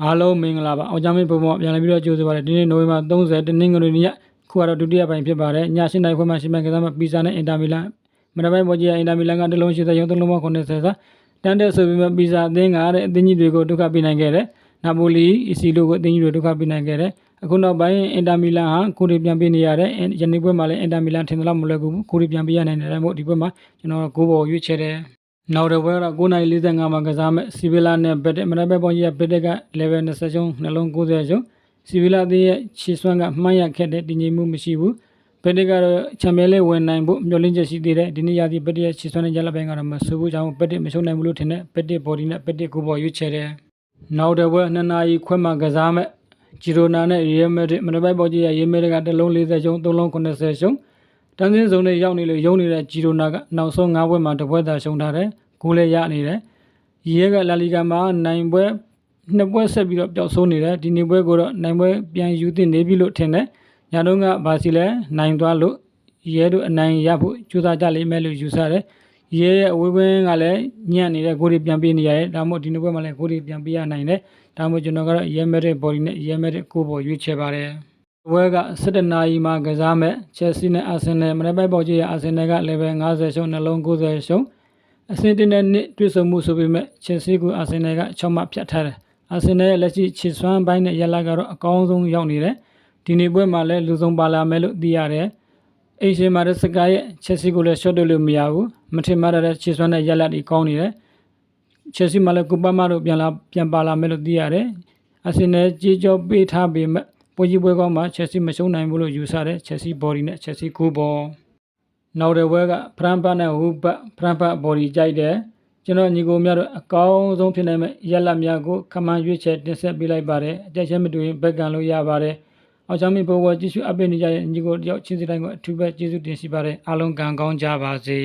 အားလုံးမင်္ဂလာပါအောင်ချမ်းမင်းပုံပေါ်ပြန်လည်ပြီးတော့ကြိုဆိုပါရစေဒီနေ့နိုဝင်ဘာ30တနင်္ဂနွေနေ့ခုကတော့ဒုတိယပိုင်းဖြစ်ပါတယ်ည7:00နာရီခွဲမှရှင်းပိုင်းကစားမှာပီဇာနဲ့အင်တာမီလန်မနက်ပိုင်းပေါ်ကြီးအင်တာမီလန်ကတလုံး80ရုံး3လုံး80စာတန်တဲ့ဆိုပြီးမှပီဇာအသင်းကတဲ့အသင်းကြီးတွေကိုဒုက္ခပေးနိုင်ခဲ့တယ်နာပိုလီအီစီလိုကိုအသင်းကြီးတွေဒုက္ခပေးနိုင်ခဲ့တယ်အခုနောက်ပိုင်းအင်တာမီလန်ဟာကိုရီပြန်ပေးနေရတယ်ယနေ့ပွဲမှာလည်းအင်တာမီလန်ထင်သလောက်မလွယ်ဘူးကိုရီပြန်ပေးရနိုင်တယ်ဒါမှမဟုတ်ဒီပွဲမှာကျွန်တော်ဂိုးပေါ်ရွေးချယ်တယ်နောက်တစ်ပွဲကတော့9:45မှာကစားမဲ့စီဗီလာနဲ့ဘက်တက်မနက်ပိုင်းပေါ်ကြီးဘက်တက်က level 20ရှုံးနှလုံး90ရှုံးစီဗီလာအသင်းရဲ့ခြေစွမ်းကမှန်းရခက်တဲ့တည်ငြိမ်မှုမရှိဘူးဘက်တက်ကတော့ချန်ပီယံလိဝင်နိုင်ဖို့မျှော်လင့်ချက်ရှိသေးတယ်ဒီနေ့ရာသီဘက်တက်ရဲ့ခြေစွမ်းနဲ့ရလပိုင်းကတော့မဆိုးဘူးကြောင့်ဘက်တက်မရှုံးနိုင်ဘူးလို့ထင်တယ်ဘက်တက် body နဲ့ဘက်တက်ကိုပေါ်ရွေးချယ်တယ်နောက်တစ်ပွဲ2နာရီခွဲမှာကစားမဲ့ဂျီရိုနာနဲ့ရီယယ်မက်ဒရစ်မနက်ပိုင်းပေါ်ကြီးရဲ့ရီယယ်မက်ဒရစ်ကတလုံး40ရှုံး3လုံး80ရှုံးတန်းစင်းစုံနဲ့ရောက်နေလို့ရုံးနေတဲ့ဂျီရိုနာကနောက်ဆုံး5ပွဲမှာတစ်ပွဲသာရှုံးထားတယ်ဂိုးလည်းရနေတယ်ရီယယ်ကလာလီဂါမှာနိုင်ပွဲ2ပွဲဆက်ပြီးတော့ပျောက်ဆုံးနေတယ်ဒီနေ့ပွဲကိုတော့နိုင်ပွဲပြန်ယူသင့်နေပြီလို့ထင်တယ်ညတုန်းကဘာစီလဲနိုင်သွားလို့ရီယယ်တို့အနိုင်ရဖို့ကြိုးစားကြလိမ့်မယ်လို့ယူဆတယ်ရီယယ်ရဲ့အဝေးကွင်းကလည်းညံ့နေတဲ့ဂိုးတွေပြန်ပေးနေရတယ်ဒါမှမဟုတ်ဒီနေ့ပွဲမှာလည်းဂိုးတွေပြန်ပေးရနိုင်တယ်ဒါမှမဟုတ်ကျွန်တော်ကတော့ရီယယ်မက်ဒရစ် body နဲ့ရီယယ်မက်ဒရစ်ကိုပေါ်ရွေးချယ်ပါတယ်ဝဲက17နာရီမှာကစားမဲ့ချက်စီနဲ့အာဆင်နယ်မနက်ပိုင်းပေါ်ကြီးရအာဆင်နယ်က level 50ရှုံးနှလုံး90ရှုံးအဆင့်တင်တဲ့နှစ်တွေ့ဆုံမှုဆိုပေမဲ့ချက်စီကိုအာဆင်နယ်က6မှတ်ဖြတ်ထားတယ်အာဆင်နယ်ရဲ့လက်ရှိခြေစွမ်းပိုင်းနဲ့ရလကတော့အကောင်းဆုံးရောက်နေတယ်ဒီနေ့ပွဲမှာလည်းလူဆုံးပါလာမယ်လို့သိရတယ်အိမ်ရှင်မာရစကာရဲ့ချက်စီကိုလည်း short လုပ်လို့မရဘူးမထင်မှတ်တဲ့ခြေစွမ်းနဲ့ရလတွေကောင်းနေတယ်ချက်စီမှာလည်းကူပါမတို့ပြန်ပါလာမယ်လို့သိရတယ်အာဆင်နယ်ကြီးကြောပေးထားပေမဲ့ပွဲကြီးပွဲကောင်းမှာချက်စီမရှုံးနိုင်ဘူးလို့ယူဆတယ်ချက်စီ body နဲ့ချက်စီကိုပေါ်နောက်တဲ့ဘွဲကဖရန်ဖတ်နဲ့ဟူဘတ်ဖရန်ဖတ် body ကြိုက်တယ်ကျွန်တော်ညီကိုများတို့အကောင်းဆုံးဖြစ်နိုင်မဲ့ရက်လက်များကိုခမှန်ရွေးချယ်တင်ဆက်ပေးလိုက်ပါတယ်အတက်ချက်မတူရင်ဘက်ကန်လို့ရပါတယ်အောင်ချမ်းမင်းဘဝကြည့်ရှုအပ်ပေးနေကြတဲ့ညီကိုတယောက်ချင်းစီတိုင်းကိုအထူးပဲကျေးဇူးတင်ရှိပါတယ်အားလုံးကံကောင်းကြပါစေ